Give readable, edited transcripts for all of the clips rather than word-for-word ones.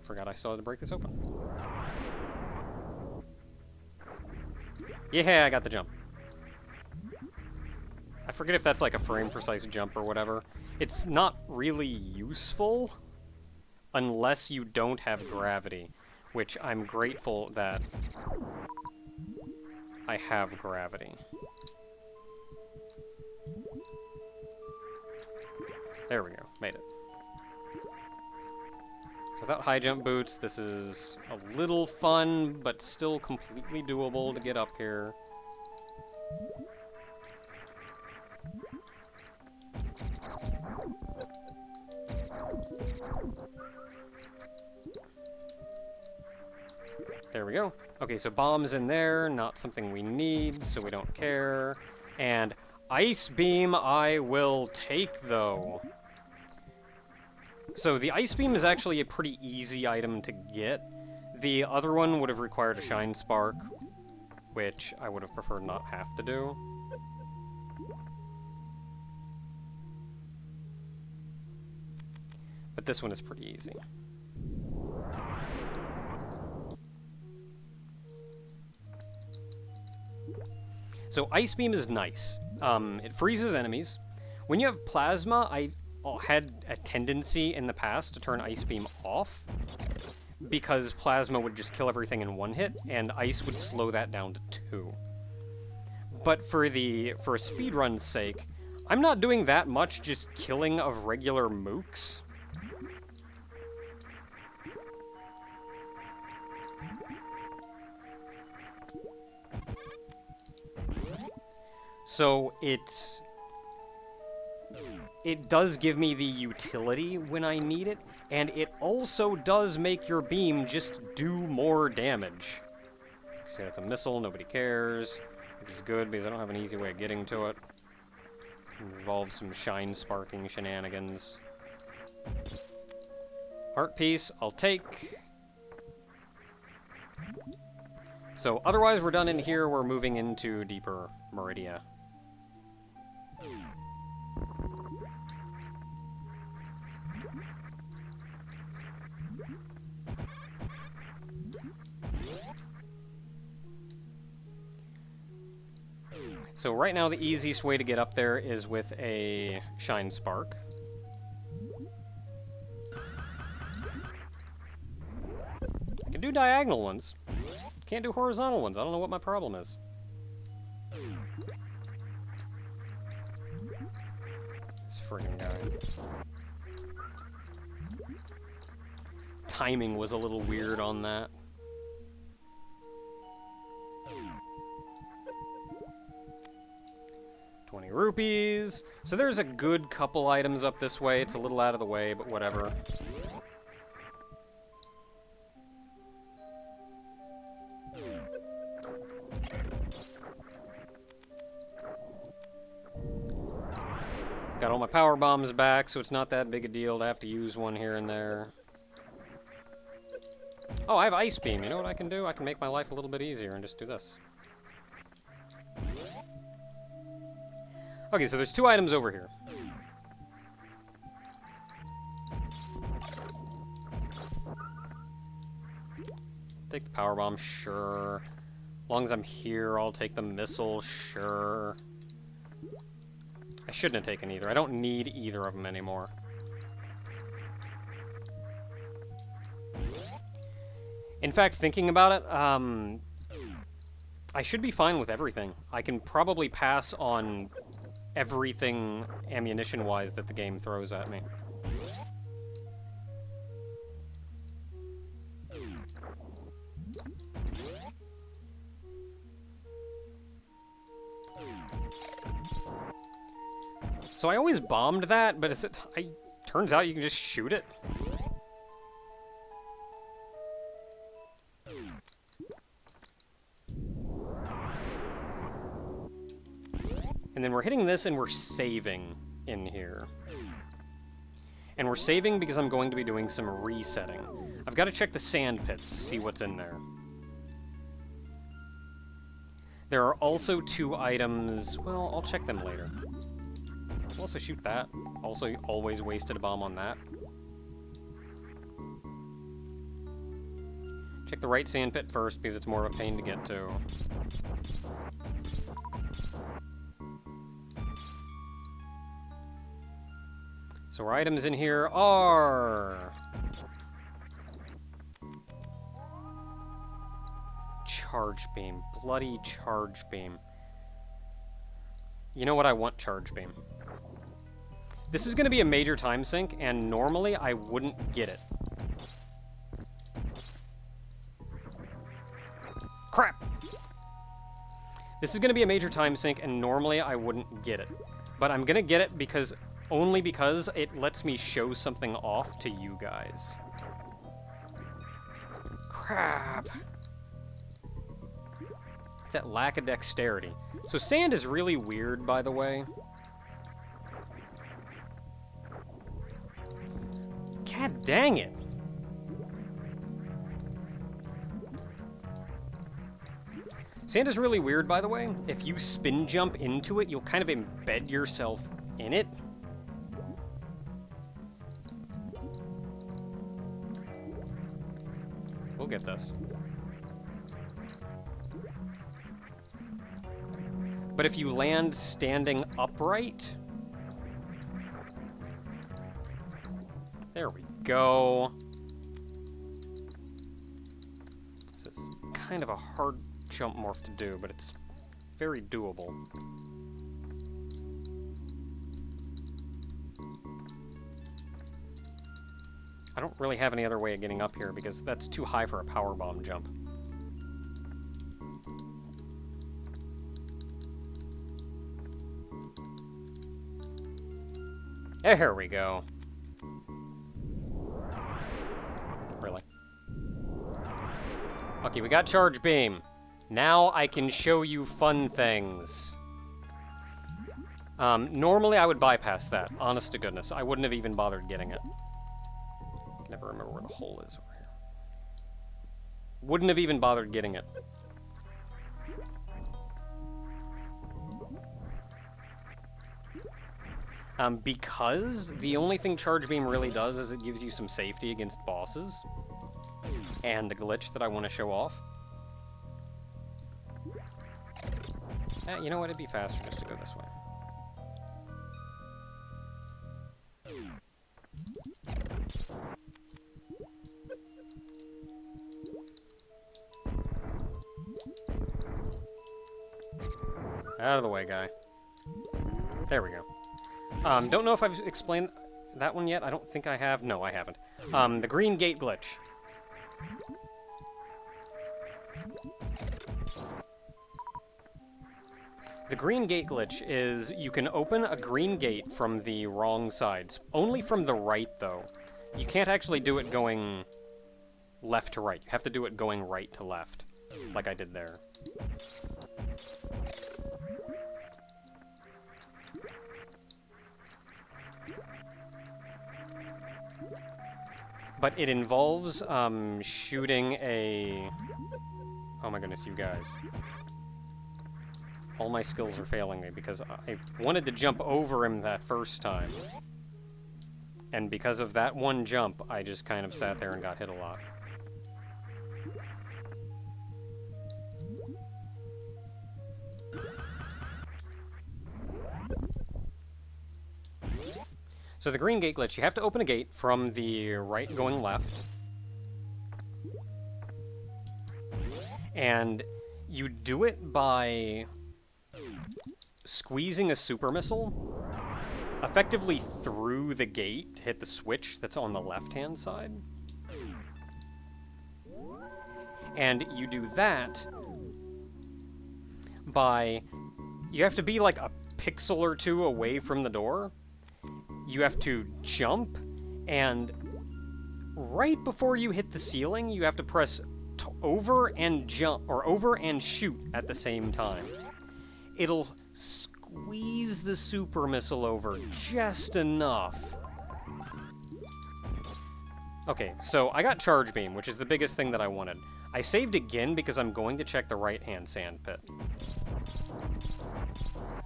Forgot I still had to break this open. Yeah, I got the jump. I forget if that's like a frame-precise jump or whatever. It's not really useful unless you don't have gravity, which I'm grateful that I have gravity. There we go, made it. So without high jump boots, this is a little fun, but still completely doable to get up here. There we go. Okay, so bombs in there, not something we need, so we don't care. And ice beam I will take, though. So the ice beam is actually a pretty easy item to get. The other one would have required a shine spark, which I would have preferred not have to do. But this one is pretty easy. So Ice Beam is nice. It freezes enemies. When you have Plasma, I had a tendency in the past to turn Ice Beam off, because Plasma would just kill everything in one hit, and Ice would slow that down to 2. But for a speedrun's sake, I'm not doing that much just killing of regular mooks. So it does give me the utility when I need it, and it also does make your beam just do more damage. See, that's a missile, nobody cares, which is good because I don't have an easy way of getting to it. It involves some shine sparking shenanigans. Heart piece, I'll take. So otherwise we're done in here, we're moving into deeper Maridia. So right now the easiest way to get up there is with a shine spark. I can do diagonal ones. Can't do horizontal ones. I don't know what my problem is. This friggin' guy. Timing was a little weird on that. $20. So there's a good couple items up this way. It's a little out of the way, but whatever. Got all my power bombs back, so it's not that big a deal to have to use one here and there. Oh, I have Ice Beam. You know what I can do? I can make my life a little bit easier and just do this. Okay, so there's 2 items over here. Take the power bomb, sure. As long as I'm here, I'll take the missile, sure. I shouldn't have taken either. I don't need either of them anymore. In fact, thinking about it, I should be fine with everything. I can probably pass on everything ammunition-wise that the game throws at me. So I always bombed that, but turns out you can just shoot it. And then we're hitting this and we're saving in here. And we're saving because I'm going to be doing some resetting. I've got to check the sand pits, see what's in there. There are also 2 items, well, I'll check them later. I'll also shoot that. Also always wasted a bomb on that. Check the right sand pit first, because it's more of a pain to get to. So our items in here are... Charge beam. Bloody charge beam. You know what? I want charge beam. This is going to be a major time sink, and normally I wouldn't get it. Crap! This is going to be a major time sink, and normally I wouldn't get it. But I'm going to get it because... only because it lets me show something off to you guys. Crap! It's that lack of dexterity. So sand is really weird, by the way. God dang it! Sand is really weird, by the way. If you spin jump into it, you'll kind of embed yourself in it. We'll get this. But if you land standing upright... There we go. This is kind of a hard jump morph to do, but it's very doable. I don't really have any other way of getting up here because that's too high for a powerbomb jump. There we go. Really? Okay, we got charge beam. Now I can show you fun things. Normally I would bypass that, honest to goodness. I wouldn't have even bothered getting it. I can never remember where the hole is over here. Wouldn't have even bothered getting it. Because the only thing Charge Beam really does is it gives you some safety against bosses. And the glitch that I want to show off. You know what? It'd be faster just to go this way. Out of the way, guy. There we go. Don't know if I've explained that one yet. I don't think I have. No, I haven't. The green gate glitch. The green gate glitch is you can open a green gate from the wrong sides. Only from the right, though. You can't actually do it going left to right. You have to do it going right to left, like I did there. But it involves shooting a... Oh my goodness, you guys. All my skills are failing me because I wanted to jump over him that first time. And because of that one jump, I just kind of sat there and got hit a lot. So the green gate glitch, you have to open a gate from the right going left. And you do it by squeezing a super missile effectively through the gate to hit the switch that's on the left-hand side. And you do that by... You have to be like a pixel or two away from the door. You have to jump, and right before you hit the ceiling, you have to press over and jump, or over and shoot at the same time. It'll squeeze the super missile over just enough. Okay, so I got Charge Beam, which is the biggest thing that I wanted. I saved again because I'm going to check the right-hand sand pit.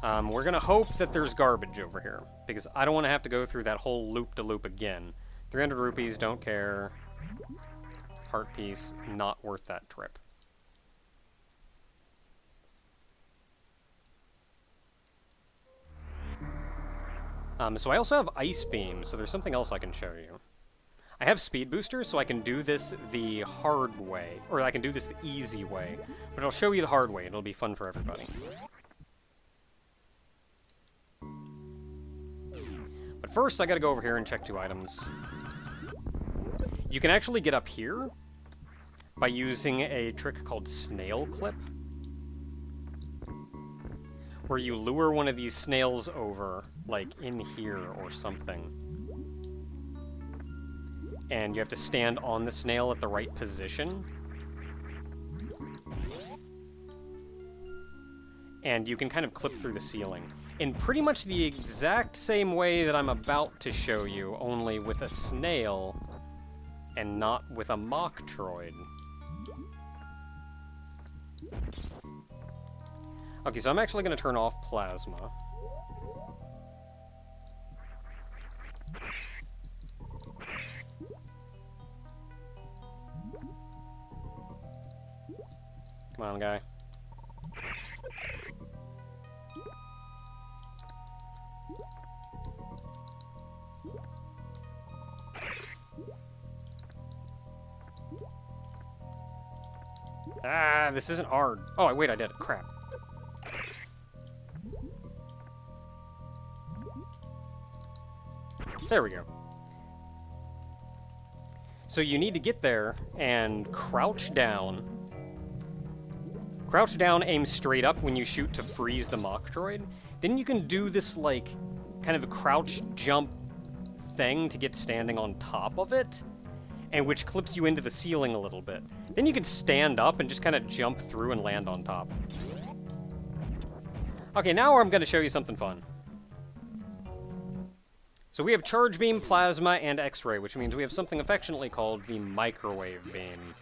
We're gonna hope that there's garbage over here, because I don't want to have to go through that whole loop-de-loop again. 300 rupees, don't care. heart piece, not worth that trip. So I also have Ice Beam, so there's something else I can show you. I have Speed Booster, so I can do this the hard way, or I can do this the easy way, but I'll show you the hard way, it'll be fun for everybody. But first, I gotta go over here and check 2 items. You can actually get up here by using a trick called Snail Clip, where you lure one of these snails over, like in here or something. And you have to stand on the snail at the right position. And you can kind of clip through the ceiling. In pretty much the exact same way that I'm about to show you, only with a snail and not with a mock droid. Okay, so I'm actually going to turn off plasma. Come on, guy. Ah, this isn't hard. Oh, wait, I did it. Crap. There we go. So you need to get there and crouch down. Crouch down, aim straight up when you shoot to freeze the mock droid. Then you can do this, like, kind of a crouch jump thing to get standing on top of it, and which clips you into the ceiling a little bit. Then you can stand up and just kind of jump through and land on top. Okay, now I'm going to show you something fun. So we have Charge Beam, Plasma, and X-Ray, which means we have something affectionately called the Microwave Beam.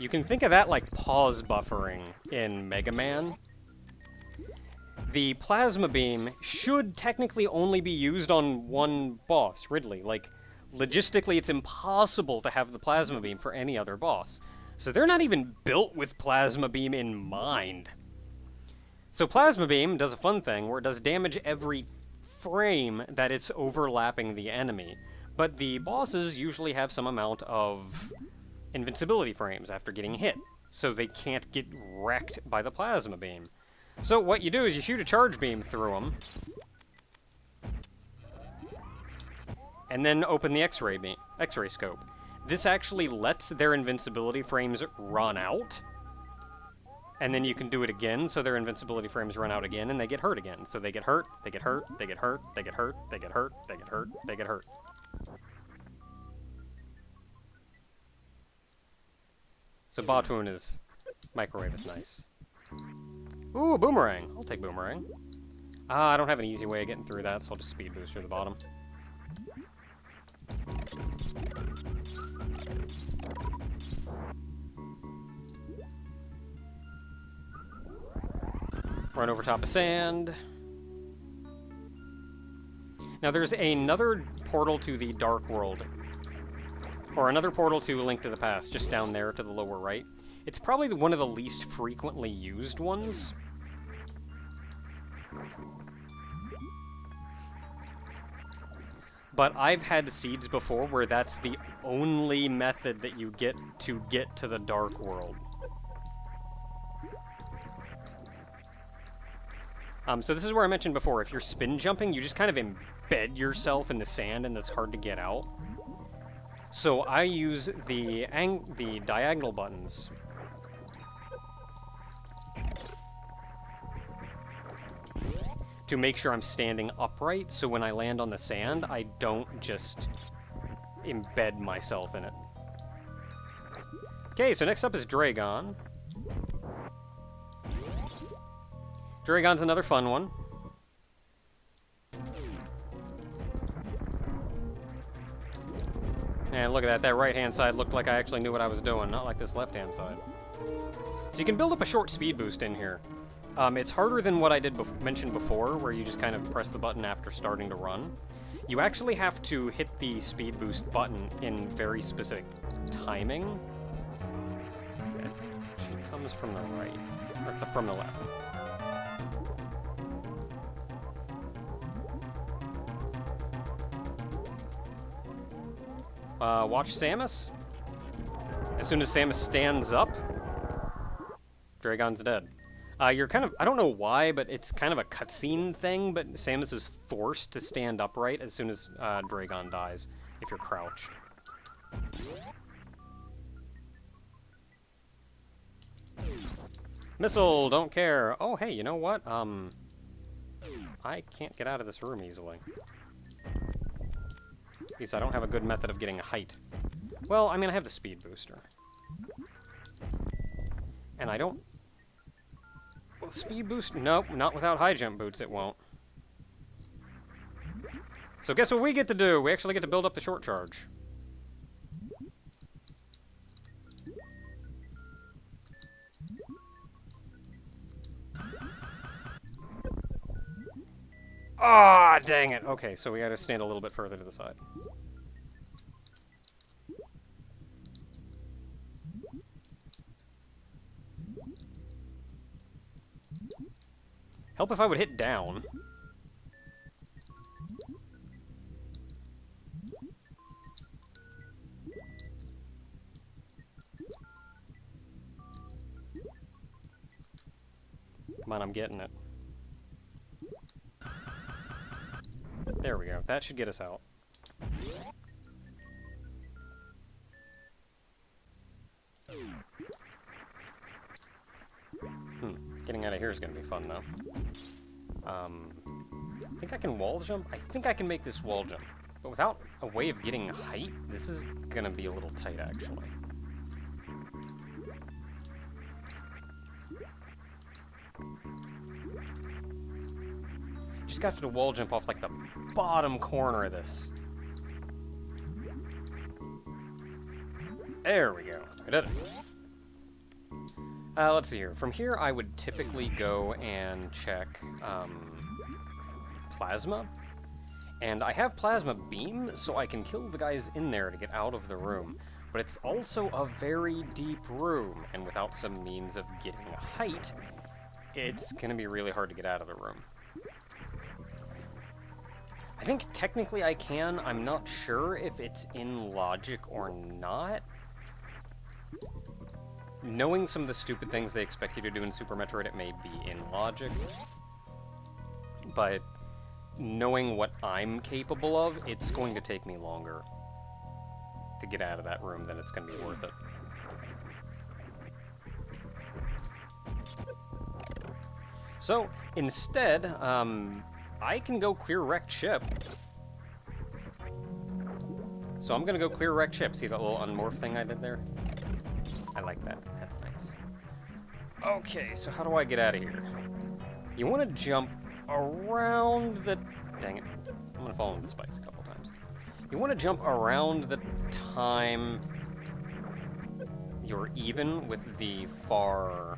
You can think of that like pause buffering in Mega Man. The Plasma Beam should technically only be used on one boss, Ridley. Like, logistically, it's impossible to have the Plasma Beam for any other boss. So they're not even built with Plasma Beam in mind. So Plasma Beam does a fun thing where it does damage every frame that it's overlapping the enemy. But the bosses usually have some amount of invincibility frames after getting hit, so they can't get wrecked by the Plasma Beam. So what you do is you shoot a charge beam through them, and then open the X-ray beam, X-ray scope. This actually lets their invincibility frames run out, and then you can do it again, so their invincibility frames run out again, and they get hurt again. So they get hurt, they get hurt, they get hurt, they get hurt, they get hurt, they get hurt, they get hurt. So Batoon is... Microwave is nice. Ooh, Boomerang! I'll take Boomerang. I don't have an easy way of getting through that, so I'll just Speed Boost through the bottom. Run over top of sand. Now there's another portal to the Dark World. Or another portal to Link to the Past, just down there to the lower right. It's probably one of the least frequently used ones. But I've had seeds before where that's the only method that you get to the Dark World. So this is where I mentioned before, if you're spin jumping, you just kind of embed yourself in the sand and it's hard to get out. So I use the diagonal buttons. To make sure I'm standing upright, so when I land on the sand, I don't just embed myself in it. Okay, so next up is Dragon. Dragon's another fun one. And look at that, that right-hand side looked like I actually knew what I was doing, not like this left-hand side. So you can build up a short speed boost in here. It's harder than what I did mention before, where you just kind of press the button after starting to run. You actually have to hit the speed boost button in very specific timing. It actually comes from the right, or from the left. Watch Samus. As soon as Samus stands up, Dragon's dead. You're kind of, I don't know why, but it's kind of a cutscene thing, but Samus is forced to stand upright as soon as Dragon dies, if you're crouched. Missile, don't care. Oh, hey, you know what? I can't get out of this room easily. Because I don't have a good method of getting a height. Well, I mean, I have the speed booster. And I don't... Well, speed boost? Nope, not without high jump boots, it won't. So guess what we get to do? We actually get to build up the short charge. Ah, dang it. Okay, so we gotta stand a little bit further to the side. Help if I would hit down. Come on, I'm getting it. There we go. That should get us out. Getting out of here is going to be fun, though. I think I can wall jump? I think I can make this wall jump. But without a way of getting height, this is going to be a little tight, actually. Just got to wall jump off, like, the bottom corner of this. There we go. I did it. Let's see here. From here, I would typically go and check plasma. And I have plasma beam, so I can kill the guys in there to get out of the room. But it's also a very deep room, and without some means of getting a height, it's going to be really hard to get out of the room. I think technically I can. I'm not sure if it's in logic or not. Knowing some of the stupid things they expect you to do in Super Metroid, it may be in logic. But knowing what I'm capable of, it's going to take me longer to get out of that room than it's going to be worth it. So, instead, I can go clear wrecked ship. So I'm going to go clear wrecked ship. See that little unmorph thing I did there? I like that. That's nice. Okay, so how do I get out of here? You want to jump around the... Dang it. I'm going to fall into the spikes a couple times. You want to jump around the time you're even with the far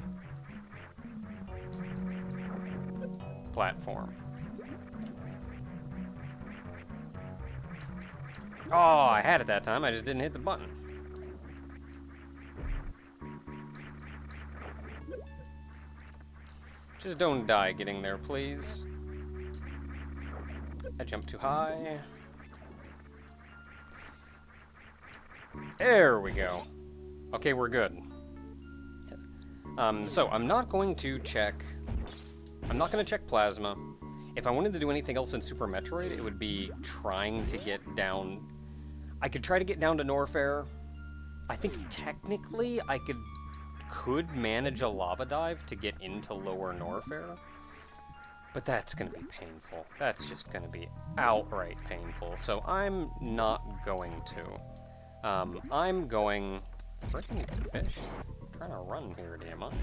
platform. Oh, I had it that time. I just didn't hit the button. Just don't die getting there, please. I jumped too high. There we go. Okay, we're good. So I'm not going to check... I'm not going to check plasma. If I wanted to do anything else in Super Metroid, it would be trying to get down... I could try to get down to Norfair. I think technically I could manage a lava dive to get into Lower Norfair. But that's going to be painful. That's just going to be outright painful. So I'm not going to. I'm going... Frickin' fish. I'm trying to run here, damn it.